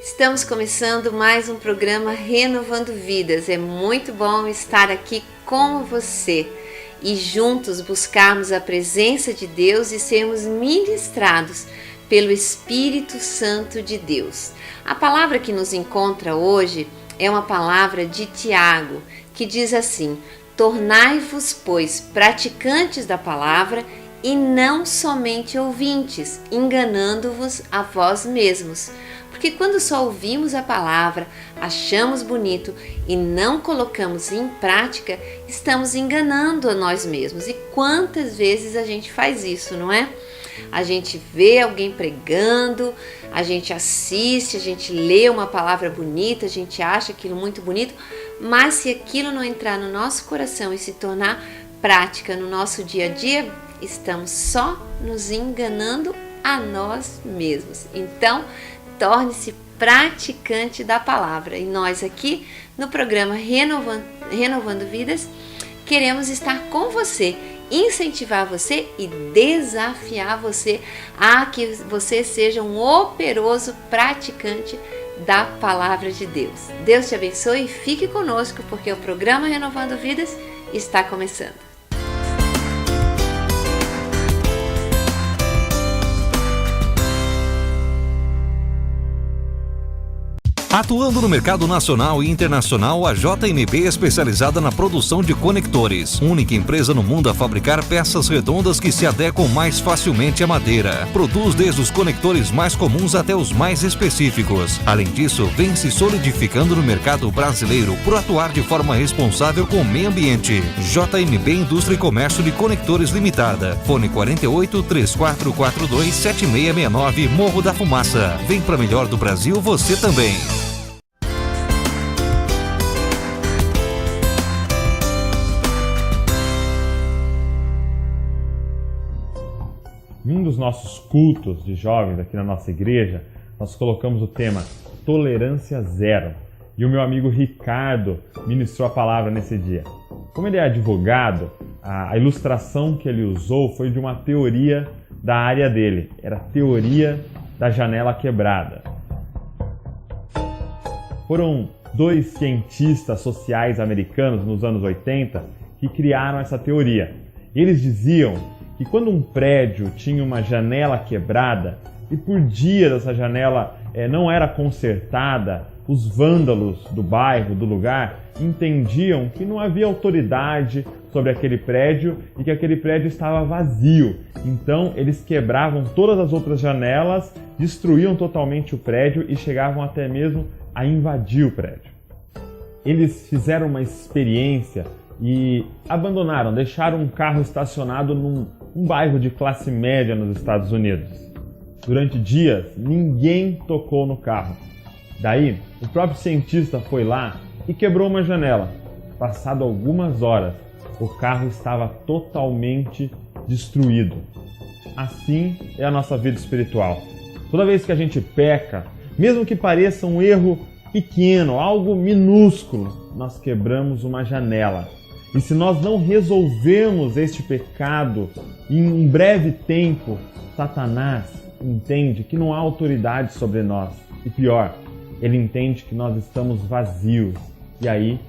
Estamos começando mais um programa Renovando Vidas. É muito bom estar aqui com você e juntos buscarmos a presença de Deus e sermos ministrados pelo Espírito Santo de Deus. A palavra que nos encontra hoje é uma palavra de Tiago, que diz assim: tornai-vos, pois, praticantes da palavra e não somente ouvintes, enganando-vos a vós mesmos. Porque quando só ouvimos a palavra, achamos bonito e não colocamos em prática, estamos enganando a nós mesmos. E quantas vezes a gente faz isso, não é? A gente vê alguém pregando, a gente assiste, a gente lê uma palavra bonita, a gente acha aquilo muito bonito, mas se aquilo não entrar no nosso coração e se tornar prática no nosso dia a dia, estamos só nos enganando a nós mesmos. Então, torne-se praticante da palavra. E nós aqui no programa Renovando Vidas queremos estar com você, incentivar você e desafiar você a que você seja um operoso praticante da palavra de Deus. Deus te abençoe e fique conosco, porque o programa Renovando Vidas está começando. Atuando no mercado nacional e internacional, a JNB é especializada na produção de conectores. Única empresa no mundo a fabricar peças redondas que se adequam mais facilmente à madeira. Produz desde os conectores mais comuns até os mais específicos. Além disso, vem se solidificando no mercado brasileiro por atuar de forma responsável com o meio ambiente. JNB Indústria e Comércio de Conectores Limitada. Fone 48 3442 7669, Morro da Fumaça. Vem para melhor do Brasil você também. Em um dos nossos cultos de jovens aqui na nossa igreja, nós colocamos o tema Tolerância Zero. E o meu amigo Ricardo ministrou a palavra nesse dia. Como ele é advogado, a ilustração que ele usou foi de uma teoria da área dele. Era a teoria da janela quebrada. Foram dois cientistas sociais americanos nos anos 80 que criaram essa teoria. Eles diziam que quando um prédio tinha uma janela quebrada e por dias essa janela não era consertada, os vândalos do bairro, do lugar, entendiam que não havia autoridade sobre aquele prédio e que aquele prédio estava vazio. Então eles quebravam todas as outras janelas, destruíam totalmente o prédio e chegavam até mesmo a invadir o prédio. Eles fizeram uma experiência e abandonaram, deixaram um carro estacionado num bairro de classe média nos Estados Unidos. Durante dias, ninguém tocou no carro. Daí, o próprio cientista foi lá e quebrou uma janela. Passado algumas horas, o carro estava totalmente destruído. Assim é a nossa vida espiritual. Toda vez que a gente peca, mesmo que pareça um erro pequeno, algo minúsculo, nós quebramos uma janela. E se nós não resolvermos este pecado em um breve tempo, Satanás entende que não há autoridade sobre nós. E pior, ele entende que nós estamos vazios. E aí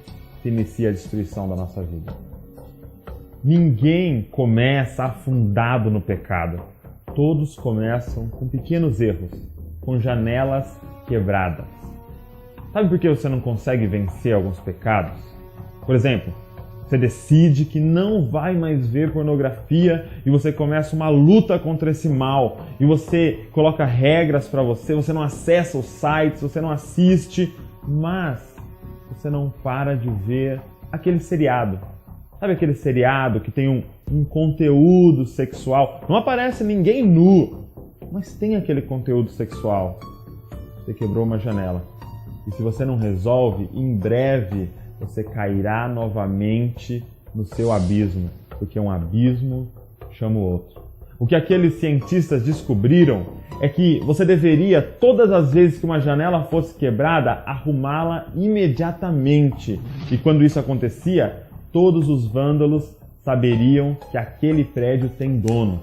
se inicia a destruição da nossa vida. Ninguém começa afundado no pecado. Todos começam com pequenos erros, com janelas quebradas. Sabe por que você não consegue vencer alguns pecados? Por exemplo, você decide que não vai mais ver pornografia e você começa uma luta contra esse mal. E você coloca regras para você não acessa os sites, você não assiste, mas você não para de ver aquele seriado. Sabe aquele seriado que tem um conteúdo sexual? Não aparece ninguém nu, mas tem aquele conteúdo sexual. Você quebrou uma janela. E se você não resolve, em breve você cairá novamente no seu abismo, porque um abismo chama o outro. O que aqueles cientistas descobriram é que você deveria, todas as vezes que uma janela fosse quebrada, arrumá-la imediatamente. E quando isso acontecia, todos os vândalos saberiam que aquele prédio tem dono.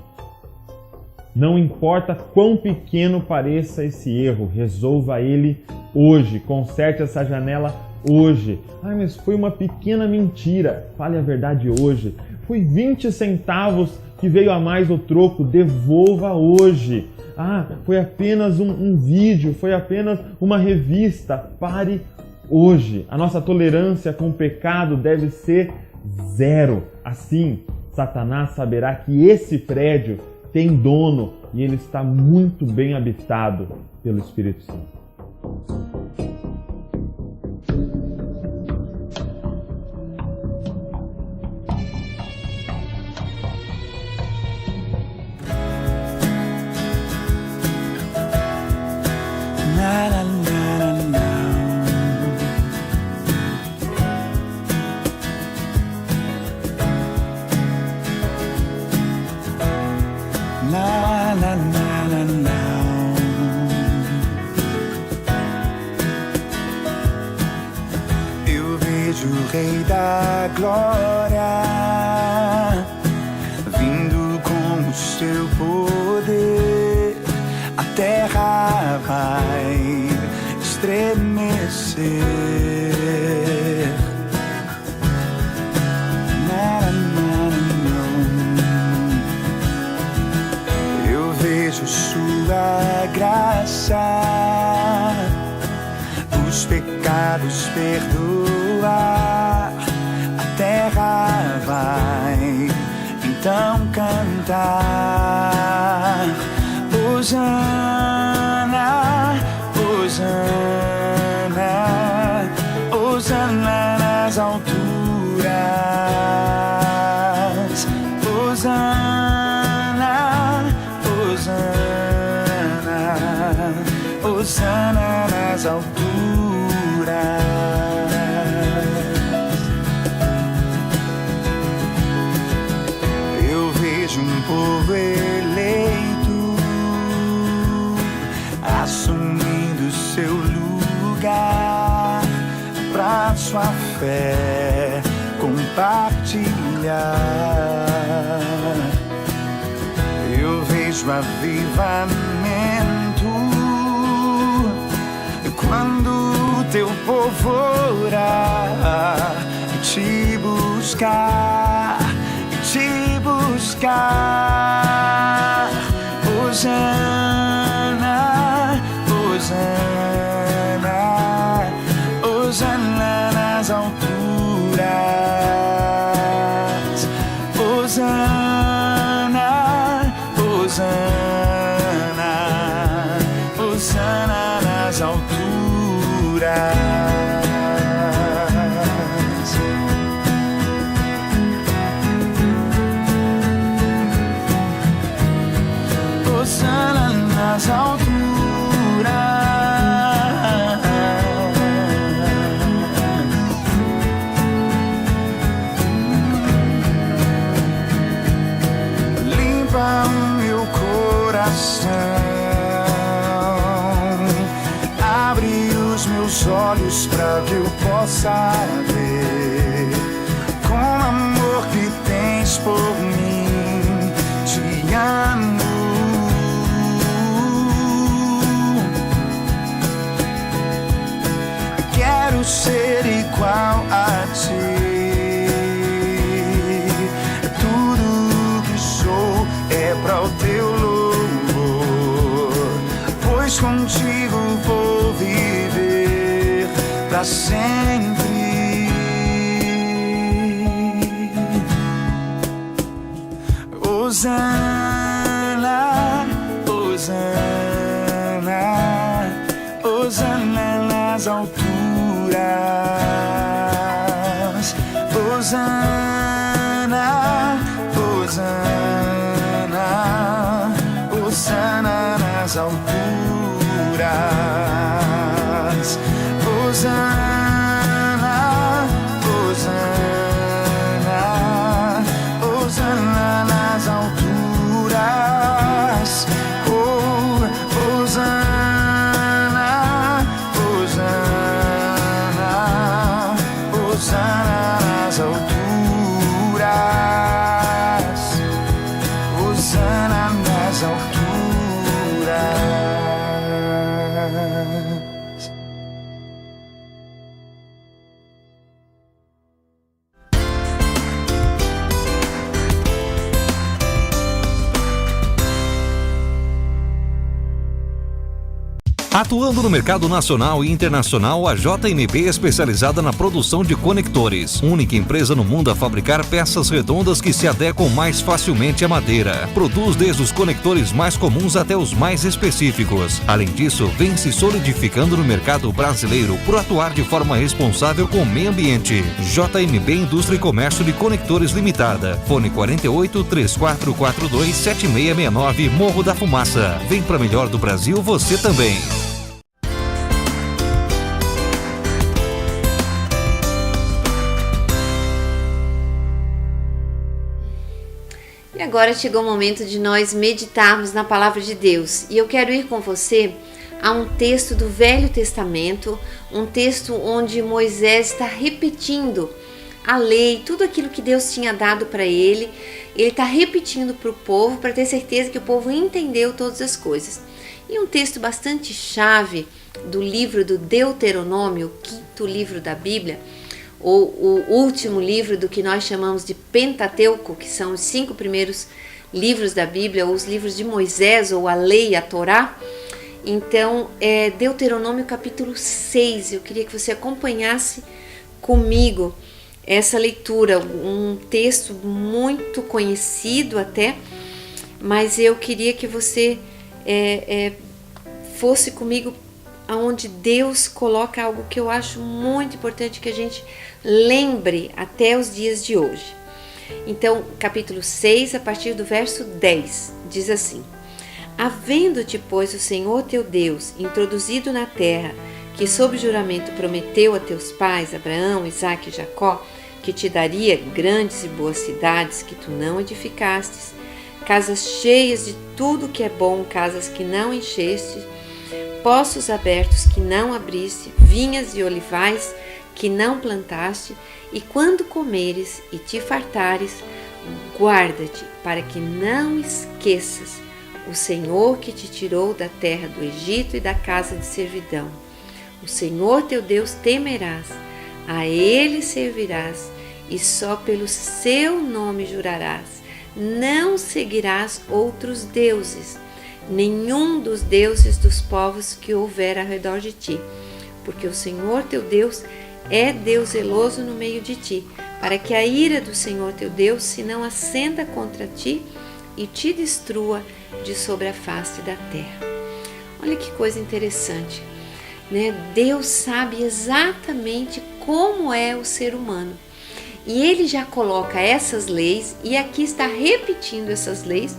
Não importa quão pequeno pareça esse erro, resolva ele hoje. Conserte essa janela hoje. Ah, mas foi uma pequena mentira. Fale a verdade hoje. Foi 20 centavos que veio a mais no troco. Devolva hoje. Ah, foi apenas um vídeo, foi apenas uma revista. Pare hoje. A nossa tolerância com o pecado deve ser 0. Assim, Satanás saberá que esse prédio tem dono e ele está muito bem habitado pelo Espírito Santo. Eu vejo o Rei da Glória vindo com o seu poder. A terra vai estremecer. Eu vejo sua graça, os pecados perdoar. A terra vai então cantar: Hosana, Hosana, Hosana nas alturas. Hosana, Hosana, Hosana nas alturas. Eu vejo um povo eleito assumindo seu lugar pra sua fé compartilhar. Eu vejo avivamento quando teu povo orar e te buscar, Hosana, Hosana, Hosana nas alturas. Hosana, Hosana, Hosana nas alturas. Hosana nas alturas. Limpa o meu coração, abre os meus olhos pra que eu possa ver com o amor que tens por mim. Te amo. Quero ser igual a ti. Tudo que sou é para o teu louvor, pois contigo vou viver para sempre. Hosana, Hosana, Hosana nas alturas. Hosana, Hosana, Hosana nas alturas. Hosana, Hosana, Hosana nas alturas. Oh, Hosana, Hosana, Hosana nas alturas. Hosana nas alturas. Atuando no mercado nacional e internacional, a JNB é especializada na produção de conectores. Única empresa no mundo a fabricar peças redondas que se adequam mais facilmente à madeira. Produz desde os conectores mais comuns até os mais específicos. Além disso, vem se solidificando no mercado brasileiro por atuar de forma responsável com o meio ambiente. JNB Indústria e Comércio de Conectores Limitada. Fone 48 3442 7669, Morro da Fumaça. Vem para melhor do Brasil você também. E agora chegou o momento de nós meditarmos na Palavra de Deus. E eu quero ir com você a um texto do Velho Testamento, um texto onde Moisés está repetindo a lei, tudo aquilo que Deus tinha dado para ele. Ele está repetindo para o povo, para ter certeza que o povo entendeu todas as coisas. E um texto bastante chave do livro do Deuteronômio, o quinto livro da Bíblia, ou o último livro do que nós chamamos de Pentateuco, que são os 5 primeiros livros da Bíblia, ou os livros de Moisés, ou a lei, a Torá. Então, Deuteronômio capítulo 6, eu queria que você acompanhasse comigo essa leitura, um texto muito conhecido até, mas eu queria que você fosse comigo aonde Deus coloca algo que eu acho muito importante que a gente lembre até os dias de hoje. Então, capítulo 6, a partir do verso 10, diz assim: Havendo-te, pois, o Senhor teu Deus introduzido na terra, que sob juramento prometeu a teus pais, Abraão, Isaque e Jacó, que te daria grandes e boas cidades que tu não edificastes, casas cheias de tudo que é bom, casas que não encheste, poços abertos que não abriste, vinhas e olivais que não plantaste, e quando comeres e te fartares, guarda-te para que não esqueças o Senhor que te tirou da terra do Egito e da casa de servidão. O Senhor teu Deus temerás, a Ele servirás, e só pelo seu nome jurarás. Não seguirás outros deuses, nenhum dos deuses dos povos que houver ao redor de ti, porque o Senhor teu Deus é Deus zeloso no meio de ti, para que a ira do Senhor teu Deus se não acenda contra ti e te destrua de sobre a face da terra. Olha que coisa interessante, né? Deus sabe exatamente como é o ser humano. E Ele já coloca essas leis, e aqui está repetindo essas leis,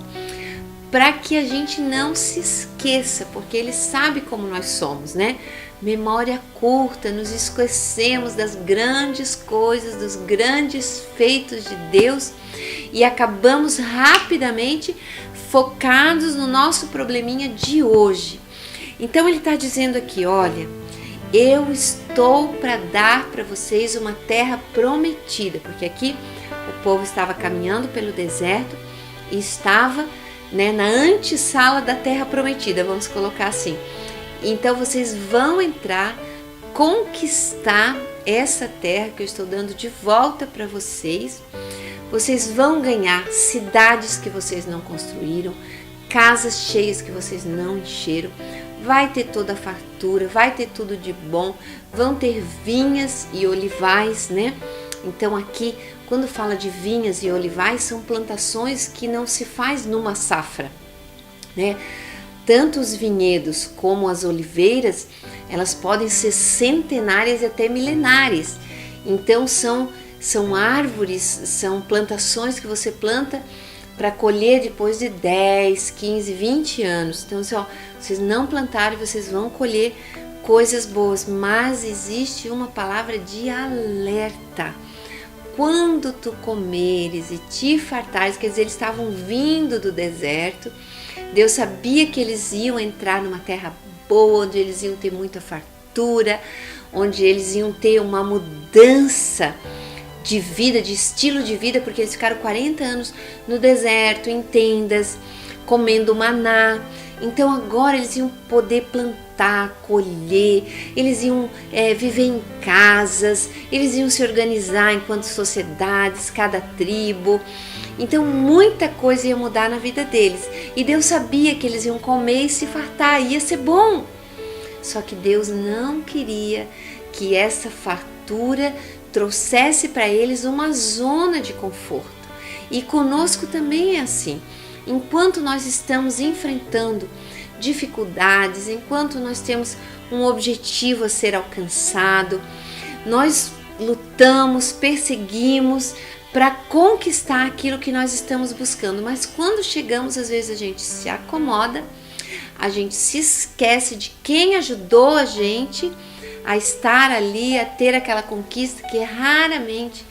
para que a gente não se esqueça, porque Ele sabe como nós somos, né? Memória curta, nos esquecemos das grandes coisas, dos grandes feitos de Deus e acabamos rapidamente focados no nosso probleminha de hoje. Então Ele está dizendo aqui, olha, eu estou para dar para vocês uma terra prometida, porque aqui o povo estava caminhando pelo deserto e estava, né, na antessala da terra prometida, vamos colocar assim. Então vocês vão entrar, conquistar essa terra que eu estou dando de volta para vocês. Vocês vão ganhar cidades que vocês não construíram, casas cheias que vocês não encheram. Vai ter toda a fartura, vai ter tudo de bom, vão ter vinhas e olivais, né? Então aqui, quando fala de vinhas e olivais, são plantações que não se faz numa safra, né? Tanto os vinhedos como as oliveiras, elas podem ser centenárias e até milenares. Então são árvores, são plantações que você planta para colher depois de 10, 15, 20 anos. Então, vocês não plantaram, vocês vão colher coisas boas, mas existe uma palavra de alerta. Quando tu comeres e te fartares, quer dizer, eles estavam vindo do deserto, Deus sabia que eles iam entrar numa terra boa, onde eles iam ter muita fartura, onde eles iam ter uma mudança de vida, de estilo de vida, porque eles ficaram 40 anos no deserto, em tendas, comendo maná. Então agora eles iam poder plantar, colher, eles iam viver em casas, eles iam se organizar enquanto sociedades, cada tribo. Então muita coisa ia mudar na vida deles. E Deus sabia que eles iam comer e se fartar, ia ser bom. Só que Deus não queria que essa fartura trouxesse para eles uma zona de conforto. E conosco também é assim. Enquanto nós estamos enfrentando dificuldades, enquanto nós temos um objetivo a ser alcançado, nós lutamos, perseguimos para conquistar aquilo que nós estamos buscando. Mas quando chegamos, às vezes a gente se acomoda, a gente se esquece de quem ajudou a gente a estar ali, a ter aquela conquista que raramente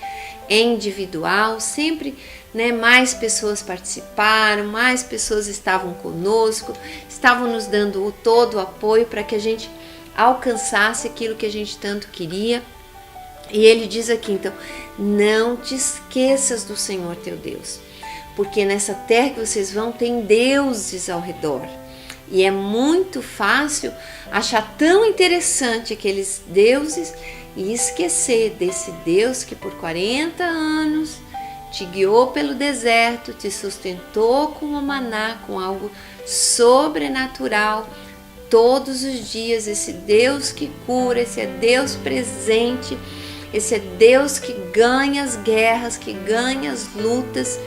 é individual, sempre, né, mais pessoas participaram, mais pessoas estavam conosco, estavam nos dando todo o apoio para que a gente alcançasse aquilo que a gente tanto queria. E ele diz aqui, então, não te esqueças do Senhor teu Deus, porque nessa terra que vocês vão tem deuses ao redor. E é muito fácil achar tão interessante aqueles deuses e esquecer desse Deus que por 40 anos te guiou pelo deserto, te sustentou com o maná, com algo sobrenatural, todos os dias. Esse Deus que cura, esse é Deus presente, esse é Deus que ganha as guerras, que ganha as lutas,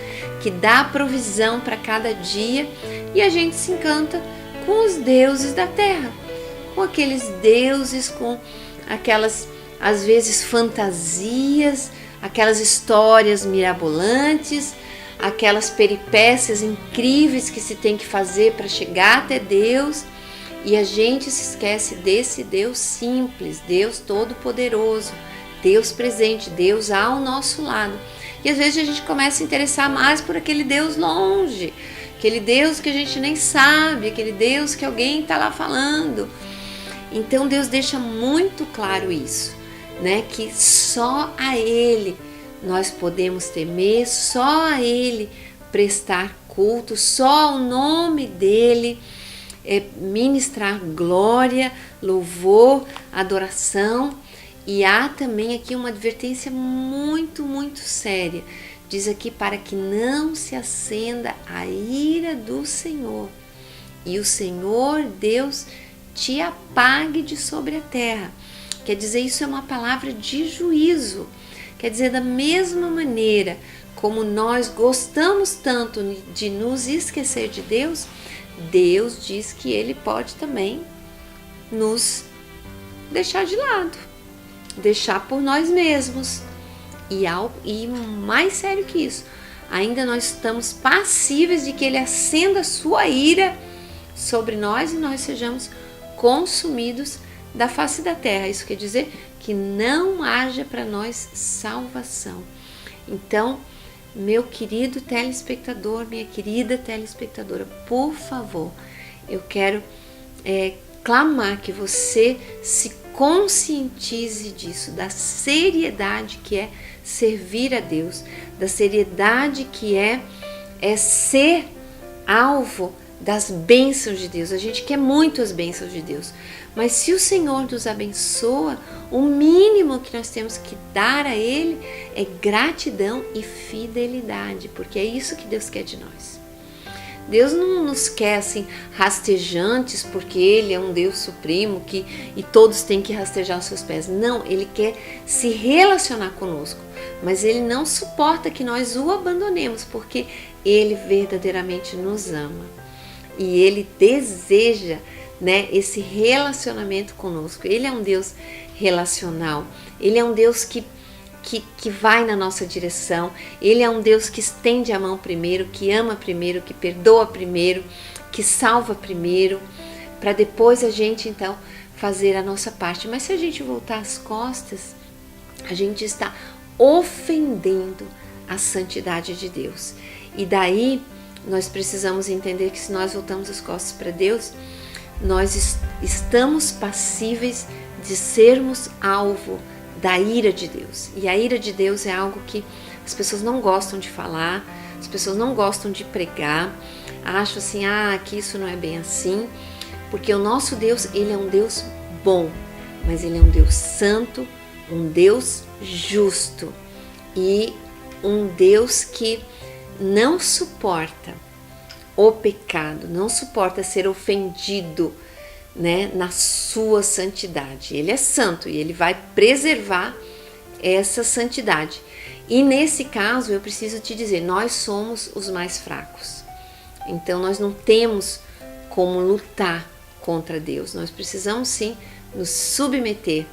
que dá provisão para cada dia. E a gente se encanta com os deuses da terra, com aqueles deuses, com aquelas, às vezes, fantasias, aquelas histórias mirabolantes, aquelas peripécias incríveis que se tem que fazer para chegar até Deus. E a gente se esquece desse Deus simples, Deus todo-poderoso, Deus presente, Deus ao nosso lado. E às vezes a gente começa a interessar mais por aquele Deus longe, aquele Deus que a gente nem sabe, aquele Deus que alguém está lá falando. Então Deus deixa muito claro isso, né? Que só a Ele nós podemos temer, só a Ele prestar culto, só ao nome dEle ministrar glória, louvor, adoração. E há também aqui uma advertência muito, muito séria. Diz aqui, para que não se acenda a ira do Senhor e o Senhor Deus te apague de sobre a terra. Quer dizer, isso é uma palavra de juízo. Quer dizer, da mesma maneira como nós gostamos tanto de nos esquecer de Deus, Deus diz que Ele pode também nos deixar de lado, deixar por nós mesmos. E mais sério que isso, ainda nós estamos passíveis de que Ele acenda a sua ira sobre nós e nós sejamos consumidos da face da terra. Isso quer dizer que não haja para nós salvação. Então, meu querido telespectador, minha querida telespectadora, por favor, eu quero clamar que você se conscientize disso, da seriedade que é servir a Deus, da seriedade que é ser alvo das bênçãos de Deus. A gente quer muito as bênçãos de Deus, mas se o Senhor nos abençoa, o mínimo que nós temos que dar a Ele é gratidão e fidelidade, porque é isso que Deus quer de nós. Deus não nos quer assim rastejantes, porque Ele é um Deus supremo e todos têm que rastejar os seus pés. Não, Ele quer se relacionar conosco, mas Ele não suporta que nós o abandonemos, porque Ele verdadeiramente nos ama e Ele deseja, né, esse relacionamento conosco. Ele é um Deus relacional, Ele é um Deus que vai na nossa direção. Ele é um Deus que estende a mão primeiro, que ama primeiro, que perdoa primeiro, que salva primeiro, para depois a gente então fazer a nossa parte. Mas se a gente voltar as costas, a gente está ofendendo a santidade de Deus. E daí nós precisamos entender que se nós voltamos as costas para Deus, nós estamos passíveis de sermos alvo da ira de Deus. E a ira de Deus é algo que as pessoas não gostam de falar, as pessoas não gostam de pregar, acham assim, que isso não é bem assim, porque o nosso Deus, Ele é um Deus bom, mas Ele é um Deus santo, um Deus justo e um Deus que não suporta o pecado, não suporta ser ofendido, né, na sua santidade. Ele é santo e ele vai preservar essa santidade. E nesse caso, eu preciso te dizer, nós somos os mais fracos. Então nós não temos como lutar contra Deus. Nós precisamos sim nos submeter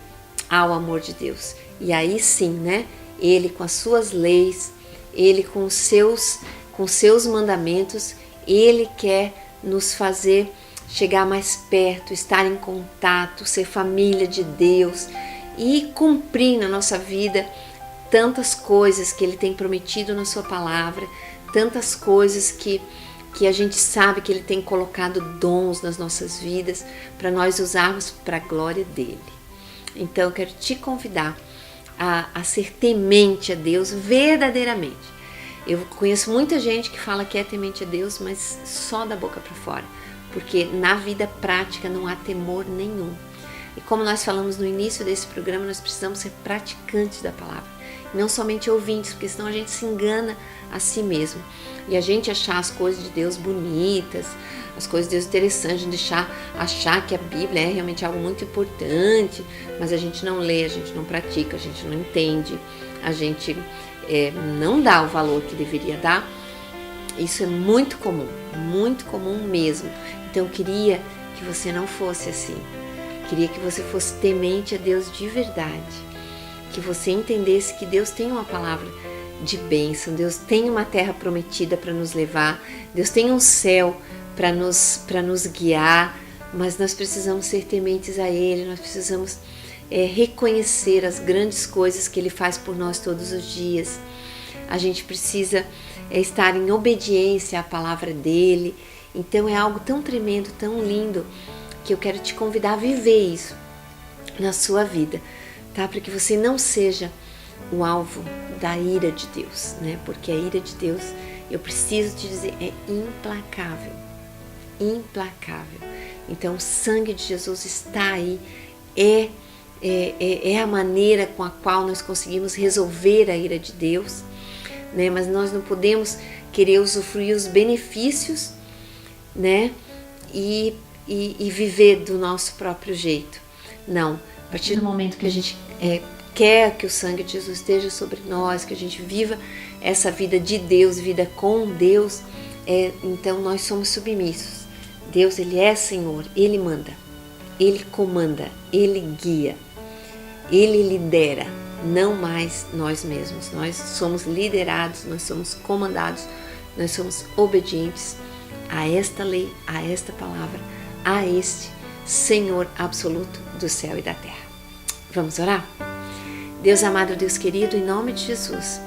ao amor de Deus. E aí sim, né? Ele com as suas leis, ele com os seus mandamentos, ele quer nos fazer chegar mais perto, estar em contato, ser família de Deus e cumprir na nossa vida tantas coisas que ele tem prometido na sua palavra, tantas coisas que a gente sabe que ele tem colocado dons nas nossas vidas para nós usarmos para a glória dele. Então eu quero te convidar a ser temente a Deus verdadeiramente. Eu conheço muita gente que fala que é temente a Deus, mas só da boca para fora, porque na vida prática não há temor nenhum. E como nós falamos no início desse programa, nós precisamos ser praticantes da palavra, não somente ouvintes, porque senão a gente se engana a si mesmo. E a gente achar as coisas de Deus bonitas, as coisas de Deus interessantes, achar que a Bíblia é realmente algo muito importante, mas a gente não lê, a gente não pratica, a gente não entende, a gente não dá o valor que deveria dar. Isso é muito comum mesmo. Então eu queria que você não fosse assim. Queria que você fosse temente a Deus de verdade, que você entendesse que Deus tem uma palavra de bênção, Deus tem uma terra prometida para nos levar, Deus tem um céu para nos guiar, mas nós precisamos ser tementes a Ele, nós precisamos reconhecer as grandes coisas que Ele faz por nós todos os dias. A gente precisa estar em obediência à palavra dEle. Então é algo tão tremendo, tão lindo, que eu quero te convidar a viver isso na sua vida, tá? Para que você não seja o alvo da ira de Deus, né? Porque a ira de Deus, eu preciso te dizer, é implacável, implacável. Então o sangue de Jesus está aí, é a maneira com a qual nós conseguimos resolver a ira de Deus, né? Mas nós não podemos querer usufruir os benefícios, né? E viver do nosso próprio jeito. Não, a partir do momento que a gente quer que o sangue de Jesus esteja sobre nós, que a gente viva essa vida de Deus, vida com Deus, então nós somos submissos. Deus, Ele é Senhor, Ele manda, Ele comanda, Ele guia, Ele lidera, não mais nós mesmos. Nós somos liderados, nós somos comandados, nós somos obedientes a esta lei, a esta palavra, a este Senhor absoluto do céu e da terra. Vamos orar? Deus amado, Deus querido, em nome de Jesus,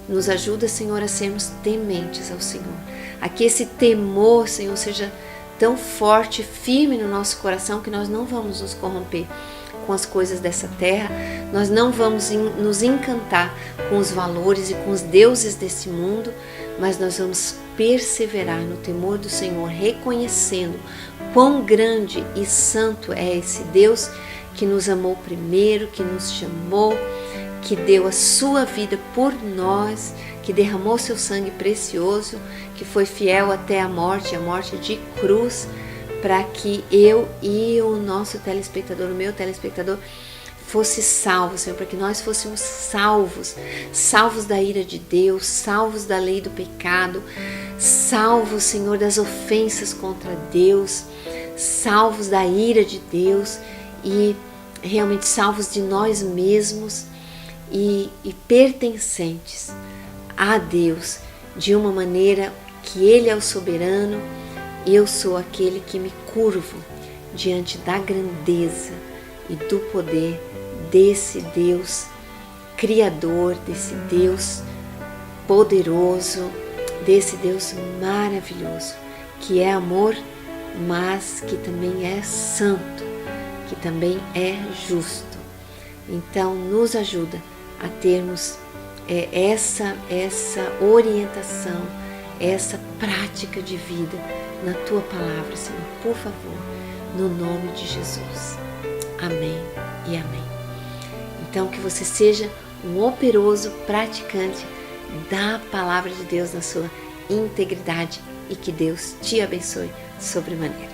nos ajuda, Senhor, a sermos tementes ao Senhor. A que esse temor, Senhor, seja tão forte, firme no nosso coração, que nós não vamos nos corromper com as coisas dessa terra, nós não vamos nos encantar com os valores e com os deuses desse mundo, mas nós vamos perseverar no temor do Senhor, reconhecendo quão grande e santo é esse Deus que nos amou primeiro, que nos chamou, que deu a sua vida por nós, que derramou seu sangue precioso, que foi fiel até a morte de cruz, para que eu e o nosso telespectador, o meu telespectador, fosse salvo, Senhor, para que nós fôssemos salvos da ira de Deus, salvos da lei do pecado, salvos, Senhor, das ofensas contra Deus, salvos da ira de Deus e realmente salvos de nós mesmos e pertencentes a Deus de uma maneira que Ele é o soberano, eu sou aquele que me curvo diante da grandeza e do poder desse Deus criador, desse Deus poderoso, desse Deus maravilhoso, que é amor, mas que também é santo, que também é justo. Então nos ajuda a termos essa orientação, essa prática de vida na Tua palavra, Senhor, por favor, no nome de Jesus. Amém e amém. Então que você seja um operoso praticante da palavra de Deus na sua integridade e que Deus te abençoe sobremaneira.